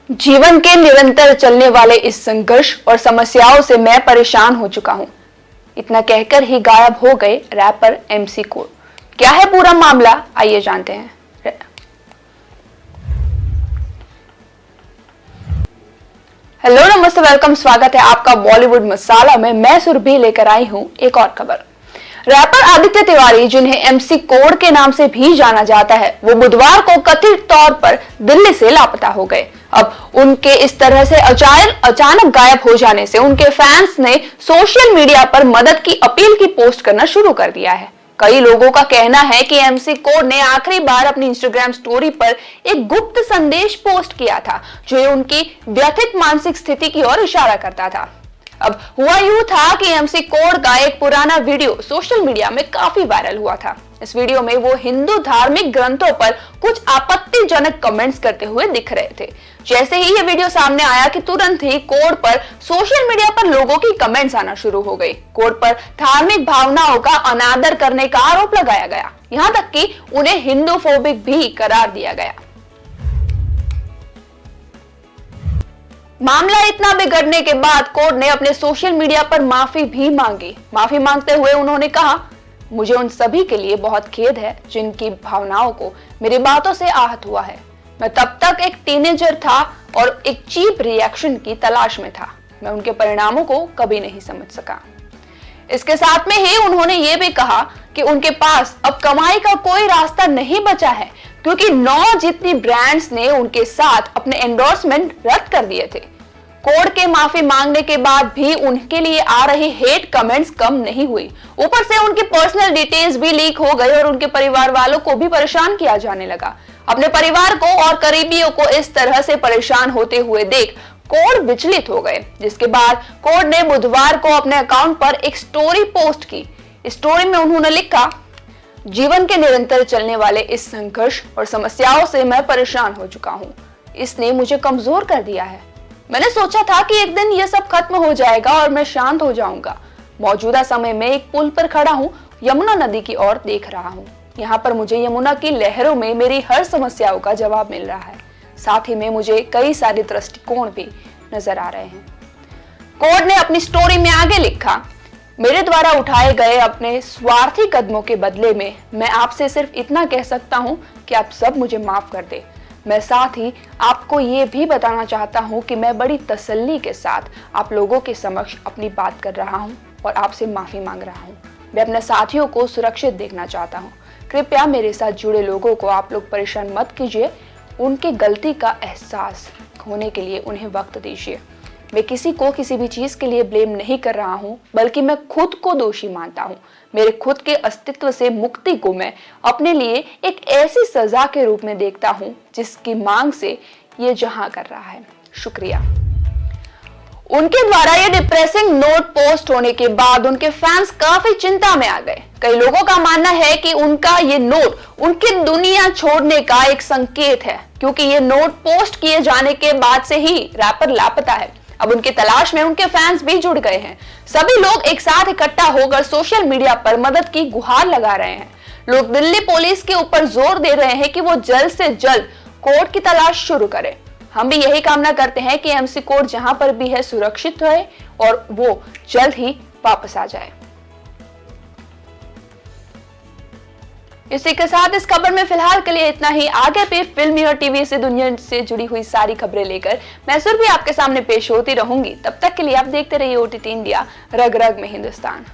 जीवन के निरंतर चलने वाले इस संघर्ष और समस्याओं से मैं परेशान हो चुका हूं। इतना कहकर ही गायब हो गए रैपर एमसी कोड। क्या है पूरा मामला, आइए जानते हैं। हेलो नमस्ते, वेलकम, स्वागत है आपका बॉलीवुड मसाला में। मैं सुरभि लेकर आई हूं एक और खबर। रैपर आदित्य तिवारी, जिन्हें एमसी कोड के नाम से भी जाना जाता है, वो बुधवार को कथित तौर पर दिल्ली से लापता हो गए। अब उनके इस तरह से अचानक गायब हो जाने से उनके फैंस ने सोशल मीडिया पर मदद की अपील की पोस्ट करना शुरू कर दिया है। कई लोगों का कहना है कि एमसी कोड ने आखिरी बार अपनी इंस्टाग्राम स्टोरी पर एक गुप्त संदेश पोस्ट किया था, जो उनकी व्यथित मानसिक स्थिति की ओर इशारा करता था। अब हुआ यूं था कि एमसी कोड का एक पुराना वीडियो सोशल मीडिया में काफी वायरल हुआ था। इस वीडियो में वो हिंदू धार्मिक ग्रंथों पर कुछ आपत्तिजनक कमेंट्स करते हुए दिख रहे थे। जैसे ही ये वीडियो सामने आया कि तुरंत ही कोड पर सोशल मीडिया पर लोगों की कमेंट्स आना शुरू हो गई। कोड पर धार्मिक भावनाओं का अनादर करने का आरोप लगाया गया, यहाँ तक कि उन्हें हिंदू फोबिक भी करार दिया गया। मामला इतना बिगड़ने के बाद कोड ने अपने सोशल मीडिया पर माफी भी मांगी। माफी मांगते हुए उन्होंने कहा, मुझे उन सभी के लिए बहुत खेद है जिनकी भावनाओं को मेरी बातों से आहत हुआ है। मैं तब तक एक टीनेजर था और एक चीप रिएक्शन की तलाश में था। मैं उनके परिणामों को कभी नहीं समझ सका। इसके साथ में ही उन्होंने ये भी कहा कि उनके पास अब कमाई का कोई रास्ता नहीं बचा है, क्योंकि 9 जितनी ब्रांड्स ने उनके साथ अपने एंडोर्समेंट रद्द कर दिए थे। कोड के माफी मांगने के बाद भी उनके लिए आ रही हेट कमेंट्स कम नहीं हुई। ऊपर से उनकी पर्सनल डिटेल्स भी लीक हो गई और उनके परिवार वालों को भी परेशान किया जाने लगा। अपने परिवार को और करीबियों को इस तरह से परेशान होते हुए देख कोड विचलित हो गए, जिसके बाद कोड ने बुधवार को अपने अकाउंट पर एक स्टोरी पोस्ट की। इस स्टोरी में उन्होंने लिखा, जीवन के निरंतर चलने वाले इस संघर्ष और समस्याओं से मैं परेशान हो चुका हूँ। इसने मुझे कमजोर कर दिया है। मैंने सोचा था कि एक दिन यह सब खत्म हो जाएगा और मैं शांत हो जाऊंगा। मौजूदा समय में एक पुल पर खड़ा हूँ, यमुना नदी की ओर देख रहा हूँ। यहाँ पर मुझे यमुना की लहरों में मेरी हर समस्याओं का जवाब मिल रहा है। साथ ही में मुझे कई सारे दृष्टिकोण भी नजर आ रहे हैं। कोड ने अपनी स्टोरी में आगे लिखा, मेरे द्वारा उठाए गए अपने स्वार्थी कदमों के बदले में मैं आपसे सिर्फ इतना कह सकता हूँ कि आप सब मुझे माफ कर दे। मैं साथ ही आपको ये भी बताना चाहता हूँ कि मैं बड़ी तसल्ली के साथ आप लोगों के समक्ष अपनी बात कर रहा हूँ और आपसे माफी मांग रहा हूँ। मैं अपने साथियों को सुरक्षित देखना चाहता हूँ। कृपया मेरे साथ जुड़े लोगों को आप लोग परेशान मत कीजिए। उनके गलती का एहसास होने के लिए उन्हें वक्त दीजिए। मैं किसी को किसी भी चीज के लिए ब्लेम नहीं कर रहा हूँ, बल्कि मैं खुद को दोषी मानता हूँ। मेरे खुद के अस्तित्व से मुक्ति को मैं अपने लिए एक ऐसी सजा के रूप में देखता हूँ जिसकी मांग से ये जहां कर रहा है। शुक्रिया। उनके द्वारा ये डिप्रेसिंग नोट पोस्ट होने के बाद उनके फैंस काफी चिंता में आ गए। कई लोगों का मानना है कि उनका ये नोट उनकी दुनिया छोड़ने का एक संकेत है, क्योंकि ये नोट पोस्ट किए जाने के बाद से ही रैपर लापता है। अब उनकी तलाश में उनके फैंस भी जुड़ गए हैं। सभी लोग एक साथ इकट्ठा होकर सोशल मीडिया पर मदद की गुहार लगा रहे हैं। लोग दिल्ली पुलिस के ऊपर जोर दे रहे हैं कि वो जल्द से जल्द कोड की तलाश शुरू करे। हम भी यही कामना करते हैं कि एमसी कोड जहां पर भी है सुरक्षित रहे और वो जल्द ही वापस आ जाए। इसी के साथ इस खबर में फिलहाल के लिए इतना ही। आगे भी फिल्मी और टीवी से दुनिया से जुड़ी हुई सारी खबरें लेकर मैं सुरभि आपके सामने पेश होती रहूंगी। तब तक के लिए आप देखते रहिए OTT इंडिया, रग रग में हिंदुस्तान।